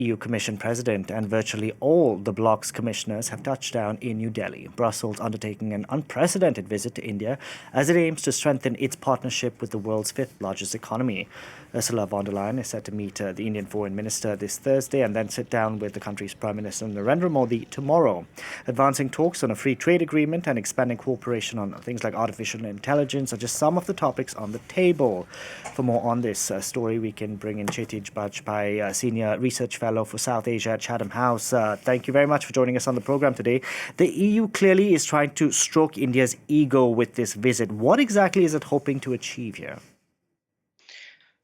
EU Commission President and virtually all the bloc's commissioners have touched down in New Delhi. Brussels undertaking an unprecedented visit to India as it aims to strengthen its partnership with the world's fifth largest economy. Ursula von der Leyen is set to meet the Indian Foreign Minister this Thursday and then sit down with the country's Prime Minister Narendra Modi tomorrow. Advancing talks on a free trade agreement and expanding cooperation on things like artificial intelligence are just some of the topics on the table. For more on this story, we can bring in Chietigj Bajpaee, Senior Research Fellow for South Asia at Chatham House. Thank you very much for joining us on the program today. The EU clearly is trying to stroke India's ego with this visit. What exactly is it hoping to achieve here?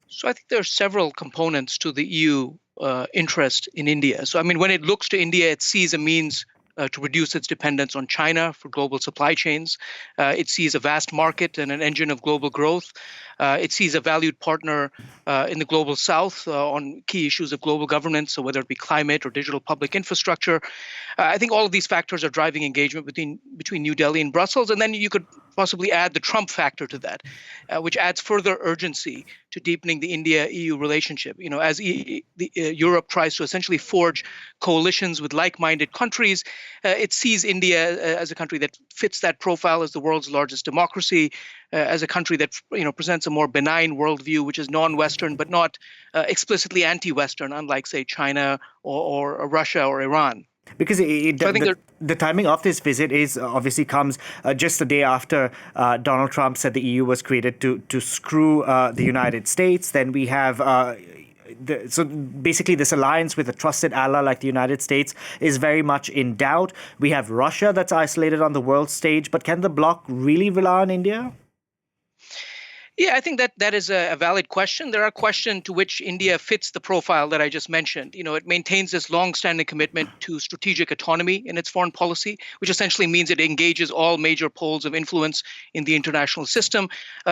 So I think there are several components to the EU interest in India. So, I mean, when it looks to India, it sees a means to reduce its dependence on China for global supply chains. It sees a vast market and an engine of global growth. It sees a valued partner in the global south on key issues of global governance, so whether it be climate or digital public infrastructure. I think all of these factors are driving engagement between New Delhi and Brussels. And then you could possibly add the Trump factor to that, which adds further urgency to deepening the India-EU relationship. You know, as Europe tries to essentially forge coalitions with like-minded countries, it sees India as a country that fits that profile as the world's largest democracy, as a country that presents a more benign worldview, which is non-Western but not explicitly anti-Western, unlike, say, China or Russia or Iran. Because the timing of this visit is obviously comes just the day after Donald Trump said the EU was created to screw the United States. Then we have so basically this alliance with a trusted ally like the United States is very much in doubt. We have Russia that's isolated on the world stage. But can the bloc really rely on India? Yeah, I think that is a valid question. There are questions to which India fits the profile that I just mentioned. You know, it maintains this long-standing commitment to strategic autonomy in its foreign policy, which essentially means it engages all major poles of influence in the international system,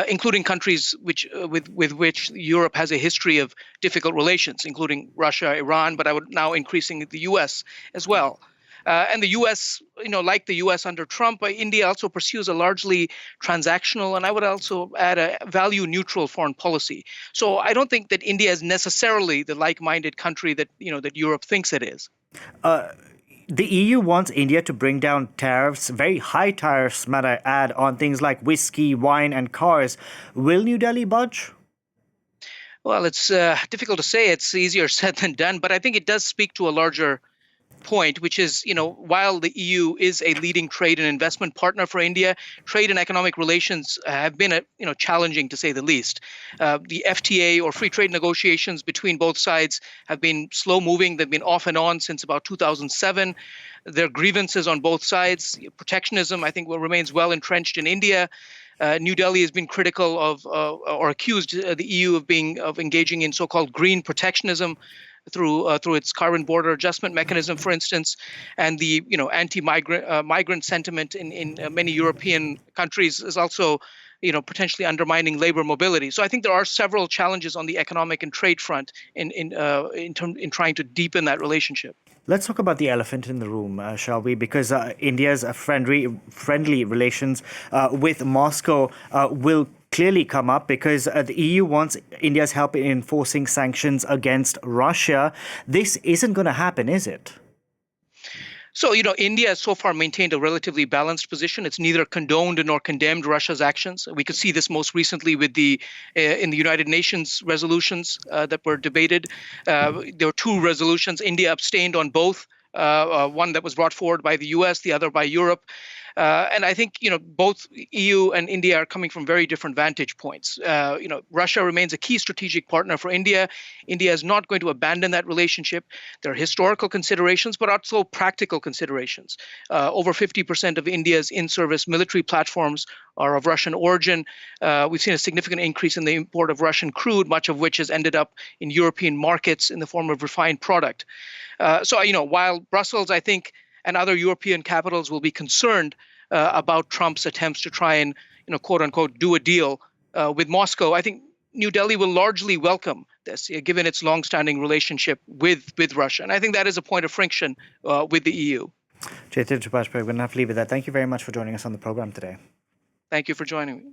including countries with which Europe has a history of difficult relations, including Russia, Iran, but I would now increasingly the U.S. as well. And the U.S., like the U.S. under Trump, India also pursues a largely transactional, and I would also add a value-neutral foreign policy. So I don't think that India is necessarily the like-minded country that Europe thinks it is. The EU wants India to bring down tariffs, very high tariffs, might I add, on things like whiskey, wine, and cars. Will New Delhi budge? Well, it's difficult to say. It's easier said than done, but I think it does speak to a larger point, which is, while the EU is a leading trade and investment partner for India, trade and economic relations have been, challenging to say the least. The FTA or free trade negotiations between both sides have been slow moving. They've been off and on since about 2007. There are grievances on both sides. Protectionism, I think, remains well entrenched in India. New Delhi has been critical of or accused the EU of engaging in so-called green protectionism through its carbon border adjustment mechanism, for instance, and the migrant sentiment in many European countries is also potentially undermining labor mobility. So I think there are several challenges on the economic and trade front in trying to deepen that relationship. Let's talk about the elephant in the room, shall we? Because India's friendly relations with Moscow will clearly come up because the EU wants India's help in enforcing sanctions against Russia. This isn't going to happen, is it? So, India has so far maintained a relatively balanced position. It's neither condoned nor condemned Russia's actions. We could see this most recently with in the United Nations resolutions that were debated. There were two resolutions. India abstained on both. One that was brought forward by the U.S., the other by Europe. And I think, both EU and India are coming from very different vantage points. Russia remains a key strategic partner for India. India is not going to abandon that relationship. There are historical considerations, but also practical considerations. Over 50% of India's in-service military platforms are of Russian origin. We've seen a significant increase in the import of Russian crude, much of which has ended up in European markets in the form of refined product. So, while Brussels, I think, and other European capitals will be concerned about Trump's attempts to try and, quote unquote, do a deal with Moscow, I think New Delhi will largely welcome this, given its longstanding relationship with Russia. And I think that is a point of friction with the EU. Chietigj Bajpaee, we're going to have to leave it there. Thank you very much for joining us on the program today. Thank you for joining me.